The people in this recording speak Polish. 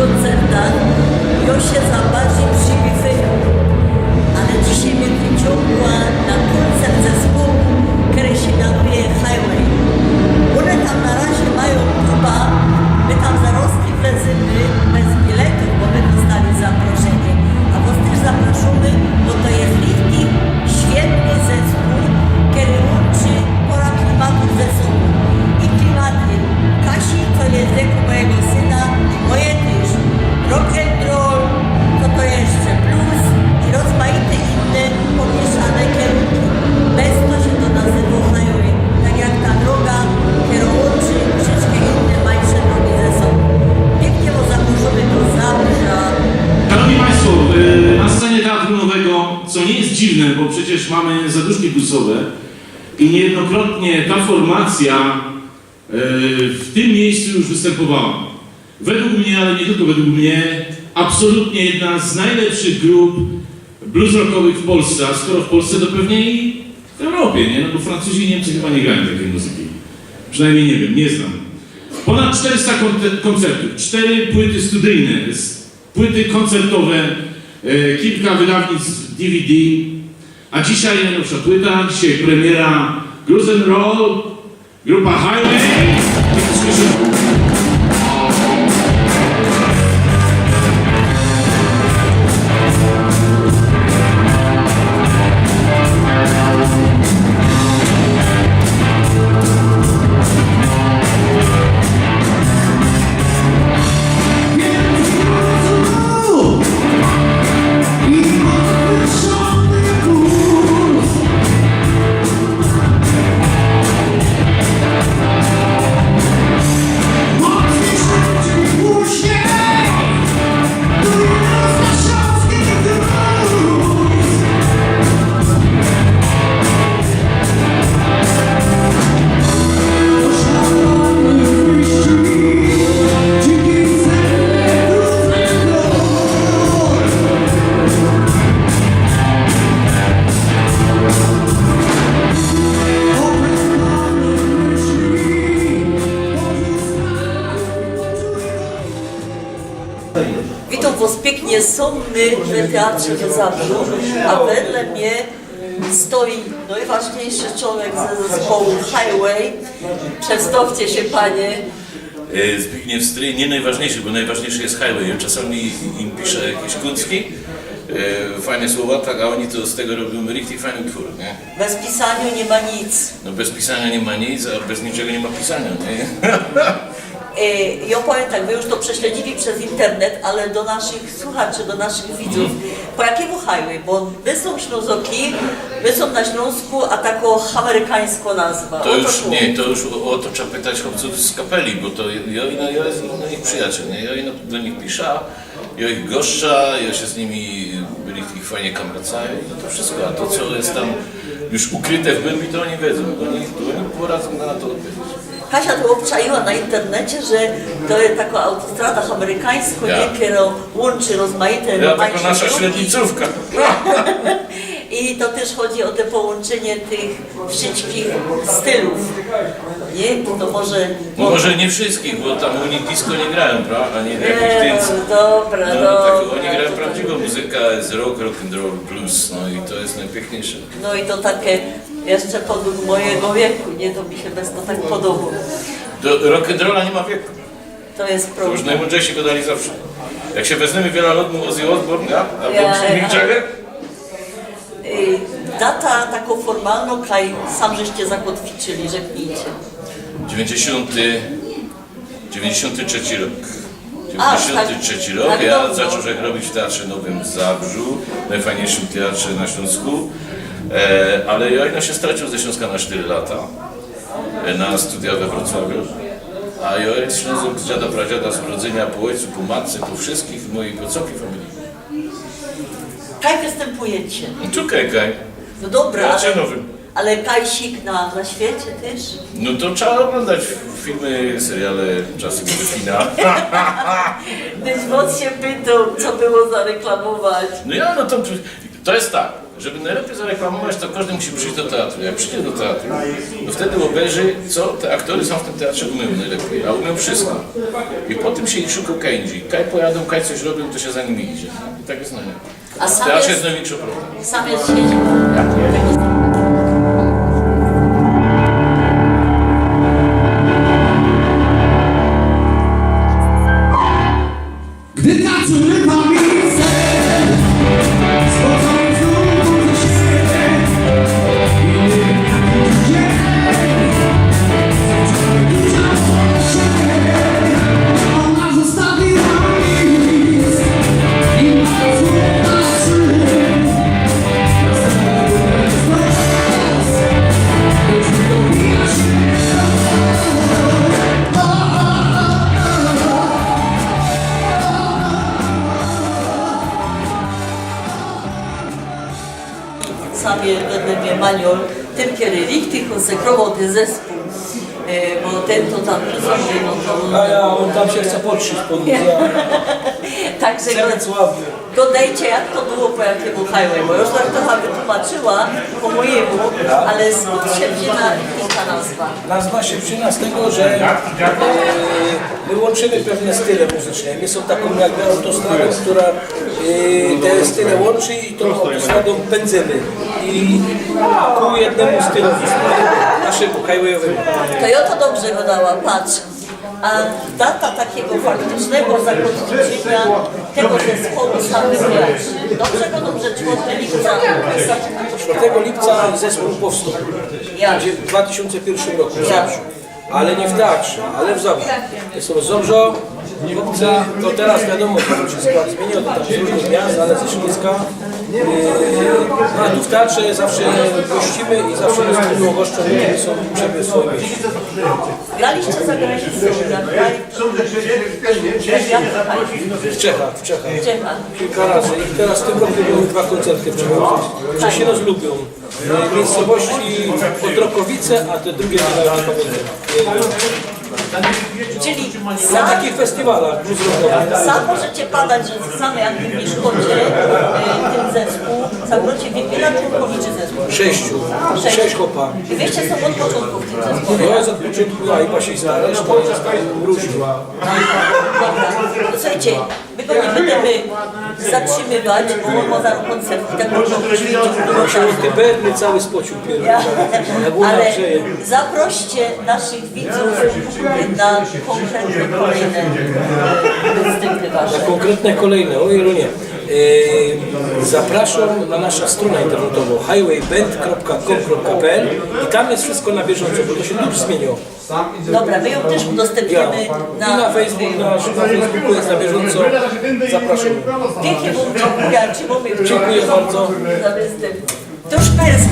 koncertach ja się za bardziej przybifeją. Ale dzisiaj mnie wyciągła na koncert zespołu, który się nazwie Highway. One tam na razie mają chyba, my tam zarostli wlezymy bez biletów, bo my dostali zaproszenie. A was też zapraszamy, bo to jest lifting, świetny zespół, który łączy pora klimatów ze sobą. I klimaty Kasi, to jest wieku mojego syna, i moje też. Rock and roll, to jeszcze blues i rozmaite inne pomieszane kierunki. Bez to się to nazywa highway, tak jak ta droga, która łączy wszystkie inne mniejsze drogi ze sobą. Pięknie bo zaproszony do Zabrza. Szanowni Państwo, na scenie Teatru Nowego, co nie jest dziwne, bo przecież mamy zaduszki pulsowe i niejednokrotnie ta formacja w tym miejscu już występowała. Według mnie, ale nie tylko według mnie, absolutnie jedna z najlepszych grup blues rockowych w Polsce, a skoro w Polsce, to pewnie i w Europie, nie? No bo Francuzi i Niemcy chyba nie grają takiej muzyki. Przynajmniej nie wiem, nie znam. Ponad 400 koncertów, 4 płyty studyjne, płyty koncertowe, kilka wydawnictw DVD, a dzisiaj najnowsza płyta, dzisiaj premiera Blues and Roll, grupa Highway. Witam was pięknie sądny w teatrze w Zabrzu, a wedle mnie stoi najważniejszy człowiek ze zespołu Highway. Przedstawcie się panie. Zbigniew Stryj, nie najważniejszy, bo najważniejszy jest Highway. Czasami im pisze jakieś kucki, fajne słowa, tak, a oni to z tego robią richtig fajny twór, nie? Bez pisania nie ma nic. No bez pisania nie ma nic, a bez niczego nie ma pisania, nie? Ja powiem tak, wy już to prześledzili przez internet, ale do naszych słuchaczy, do naszych widzów, po jakiemu highway? Bo my są Ślązoki, my są na Śląsku, a taką amerykańską nazwa. To już nie, to już o to trzeba pytać chłopców z kapeli, bo to ja jest ich przyjaciel, nie? Ja do nich piszę, ja ich goszcza, ja się z nimi ich fajnie kamracają i to wszystko, a to co jest tam już ukryte w głębi, to oni wiedzą, oni poradzą na to odpowiedzieć. Kasia to obczaiła na internecie, że to jest taka autostrada amerykańska, która łączy rozmaite... Ja taka nasza średnicówka. I to też chodzi o te połączenie tych wszystkich stylów. Nie? To może... No może nie wszystkich, bo tam u nich disco nie grają, prawda? Nie jakiś Dobra, no, tak, oni grają prawdziwą muzykę, jest rock and roll, blues, no i to jest najpiękniejsze. No i to takie jeszcze podług mojego wieku, nie? To mi się bez to tak podoba. Do rock and rolla nie ma wieku. To jest To problem. już najmądrzejsi go dali zawsze. Jak się weźmiemy wielolotną Ozzy Osbourne, albo Mick Jagger? Data taką formalną, kaj sam żeście zakotwiczyli, rzeknijcie. 93 rok. A, 93 rok, tak ja dobrze. zacząłem robić w Teatrze Nowym w Zabrzu, najfajniejszym teatrze na Śląsku, ale ja się stracił ze Śląska na 4 lata, na studia we Wrocławiu, a ja jest Ślązok z dziada, pradziada, z urodzenia, po ojcu, po matce, po wszystkich moich pocoki familii. Kaj występujecie? Czukaj, kaj. No dobra, Teatrze Nowym. ale kajsik na świecie też? No to trzeba oglądać filmy, seriale, czasem do kina. Gdyś wąt się pytał, co było zareklamować. No ja, no to jest tak, żeby najlepiej zareklamować, to każdy musi przyjść do teatru. Jak przyjdzie do teatru, to wtedy obejrzy, co te aktory są w tym teatrze umieją najlepiej, a umieją wszystko. I po tym się szuka kędzi. Kaj pojadą, kaj coś robią, to się za nimi idzie. I tak jest na nie. A W sam teatrze jest, jest największy problem. sam jest siedzi. Gdy tacy pamięce spotkamy znów ze siebie i nie wiem jaki dzień zaczęły się. Ona zostawiła mi list i ma słowa trzy. Następny bez już nie dobija się. Sami wedle mnie Maniol, tym kiedy richtig konsekrował ten zespół, bo ten to tam sobie, no to... A ja, on tam się chce podszyć pod Także go dajcie, jak to było po jakiemu highway, bo już tak trochę wytłumaczyła po mojemu, ale skąd się wzięła ta nazwa? Nazwa się przyna z tego, że my łączymy pewne style muzyczne. My są taką jakby autostradą, która te style łączy i tą autostradą pędzimy. I ku jednemu stylowi, naszemu highwayowemu. Toyota dobrze go dała, patrz. A data takiego faktycznego zakończenia tego zespołu samych graczy. Dobrze go dobrze 4 lipca. 4 lipca zespół powstał. W 2001 roku w Zabrzu. Ale nie w teatrze, ale w Zabrzu. To są Zobrzo, Chłopca, to teraz wiadomo, że się skład zmienił, to tam z różnych miast, ale ze Śląska. A tu w teatrze zawsze gościmy i zawsze jest trudno goszczą, którzy są przebie w swoim mieście. Graliście za granicą, W Czechach. w Czechach. Kilka razy i teraz w tym roku były 2 koncerty w Czechach. Że się nas lubią. Miejscowości Odrokowice, a te drugie nie pamiętam. Czyli Na takich festiwalach blues rockowych. sam możecie padać, że same jak w Miszkocie ten zespół, zagrocie wiele członkowiczy zespół. 6 chłopa. I wiecie co od początku w tym zespole? No jest od początku, a i basista, reszta jest różna. Dobra, to słuchajcie, my go nie będziemy zatrzymywać, bo on ma zaraz koncert i tak można ćwiczyć dużo Się od Tyberny cały spocił pierwszy. Ale zaproście naszych widzów na konkretne kolejne występy wasze. Na konkretne kolejne, o Jeronie. Zapraszam na naszą stronę internetową highwayband.com.pl i tam jest wszystko na bieżąco, bo to się już zmieniło. Dobra, my ją też udostępnimy I na Facebooku jest na bieżąco. Zapraszam. Pięknie wam dziękuję, czy mamy Dziękuję bardzo. za występ. To już jest.